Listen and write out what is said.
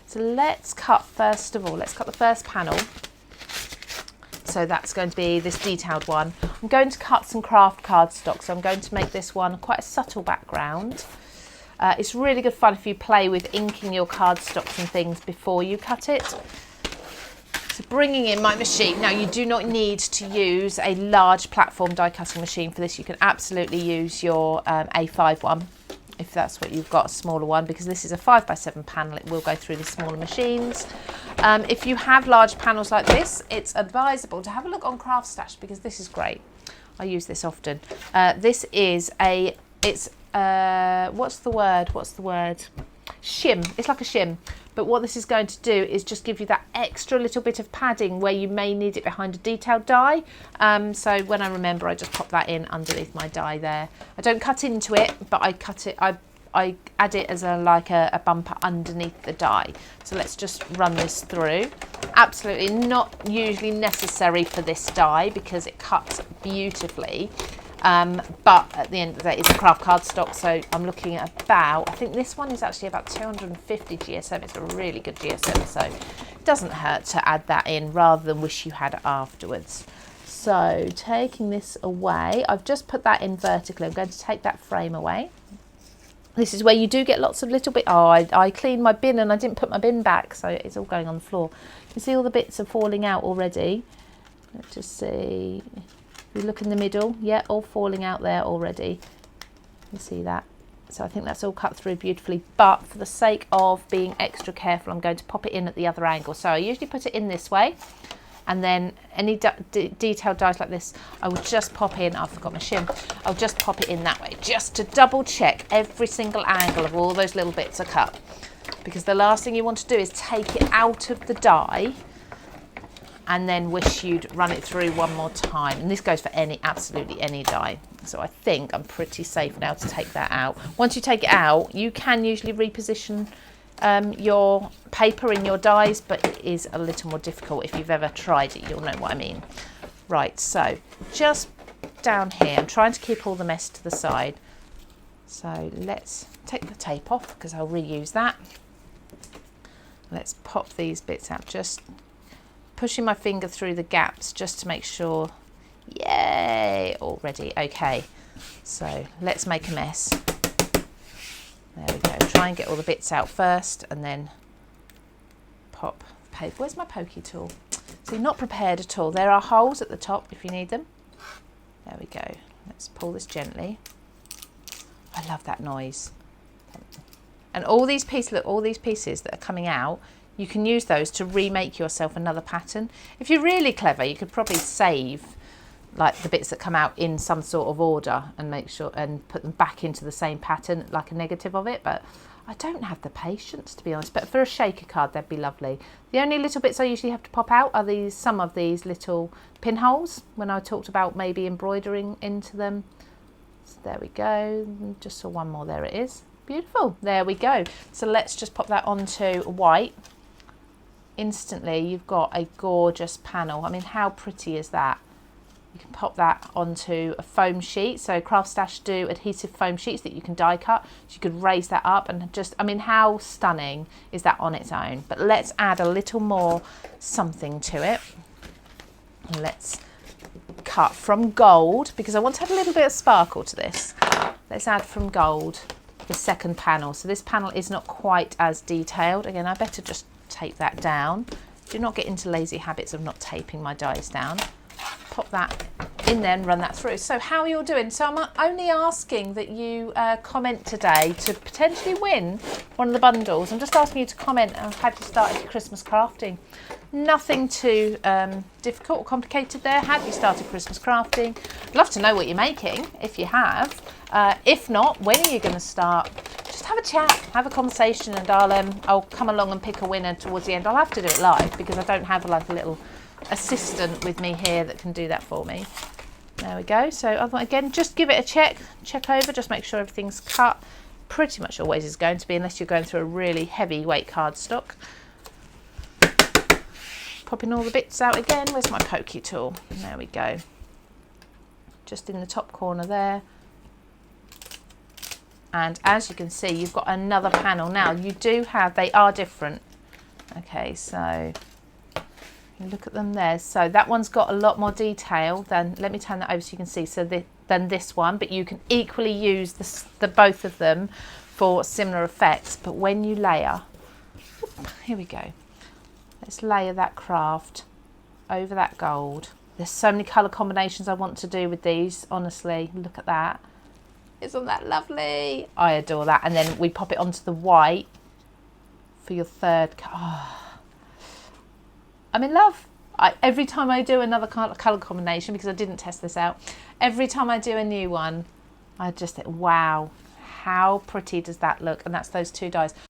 So let's cut, first of all, let's cut the first panel. So that's going to be this detailed one. I'm going to cut some craft cardstock, so I'm going to make this one quite a subtle background. It's really good fun if you play with inking your cardstocks and things before you cut it. So bringing in my machine. Now you do not need to use a large platform die cutting machine for this. You can absolutely use your A5 one if that's what you've got, a smaller one, because this is a 5x7 panel. It will go through the smaller machines. If you have large panels like this, it's advisable to have a look on CraftStash, because this is great. I use this often. This is a, it's what's the word? Shim. It's like a shim. But what this is going to do is just give you that extra little bit of padding where you may need it behind a detailed die. So when I remember, I just pop that in underneath my die there. I don't cut into it, but I cut it. I add it as like a bumper underneath the die. So let's just run this through. Absolutely not usually necessary for this die because it cuts beautifully. But at the end of the day, it's a craft cardstock, so I'm looking at about, I think this one is actually about 250 GSM. It's a really good GSM, so it doesn't hurt to add that in rather than wish you had it afterwards. So taking this away, I've just put that in vertically. I'm going to take that frame away. This is where you do get lots of little bits. Oh, I cleaned my bin and I didn't put my bin back, so it's all going on the floor. You can see all the bits are falling out already. Let's just see. You look in the middle, yeah, all falling out there already. You see that? So I think that's all cut through beautifully, but for the sake of being extra careful, I'm going to pop it in at the other angle. So I usually put it in this way, and then any detailed dies like this, I would just pop in, I forgot my shim, I'll just pop it in that way, just to double check every single angle of all those little bits are cut. Because the last thing you want to do is take it out of the die and then wish you'd run it through one more time. And this goes for absolutely any die. So I think I'm pretty safe now to take that out. Once you take it out, you can usually reposition your paper in your dies, but it is a little more difficult. If you've ever tried it, you'll know what I mean. Right, so just down here, I'm trying to keep all the mess to the side. So let's take the tape off because I'll reuse that. Let's pop these bits out, just pushing my finger through the gaps just to make sure. Yay, already. Okay, so let's make a mess. There we go. Try and get all the bits out first and then pop the paper. Where's my pokey tool? So you're not prepared at all. There are holes at the top if you need them. There we go. Let's pull this gently. I love that noise. And all these pieces, look, all these pieces that are coming out, you can use those to remake yourself another pattern. If you're really clever, you could probably save like the bits that come out in some sort of order and make sure and put them back into the same pattern, like a negative of it. But I don't have the patience, to be honest. But for a shaker card, they'd be lovely. The only little bits I usually have to pop out are some of these little pinholes when I talked about maybe embroidering into them. So there we go. Just saw one more. There it is. Beautiful. There we go. So let's just pop that onto white. Instantly you've got a gorgeous panel. I mean, how pretty is that? You can pop that onto a foam sheet. So CraftStash do adhesive foam sheets that you can die cut. So you could raise that up and just, I mean, how stunning is that on its own? But let's add a little more something to it. Let's cut from gold because I want to add a little bit of sparkle to this. Let's add from gold the second panel. So this panel is not quite as detailed. Again, I better just tape that down. Do not get into lazy habits of not taping my dies down. Pop that in there and run that through. So how are you all doing? So I'm only asking that you comment today to potentially win one of the bundles. I'm just asking you to comment on how you started your Christmas crafting. Nothing too difficult or complicated there. Have you started Christmas crafting? I'd love to know what you're making if you have. If not, when are you going to start? Just have a chat, have a conversation, and I'll come along and pick a winner towards the end. I'll have to do it live because I don't have like a little assistant with me here that can do that for me. There we go. So again, just give it a check over, just make sure everything's cut. Pretty much always is going to be, unless you're going through a really heavy weight cardstock. Popping all the bits out again. Where's my pokey tool? There we go. Just in the top corner there. And as you can see, you've got another panel now. You do have, they are different. Okay, so you look at them there. So that one's got a lot more detail than, let me turn that over so you can see, than this one, but you can equally use the both of them for similar effects. But when you layer, here we go, let's layer that craft over that gold. There's so many colour combinations I want to do with these, honestly. Look at that. Isn't that lovely? I adore that. And then we pop it onto the white for your third. Oh, I'm in love. Every time I do another colour combination, because I didn't test this out, every time I do a new one, I just think, wow, how pretty does that look? And that's those two dies.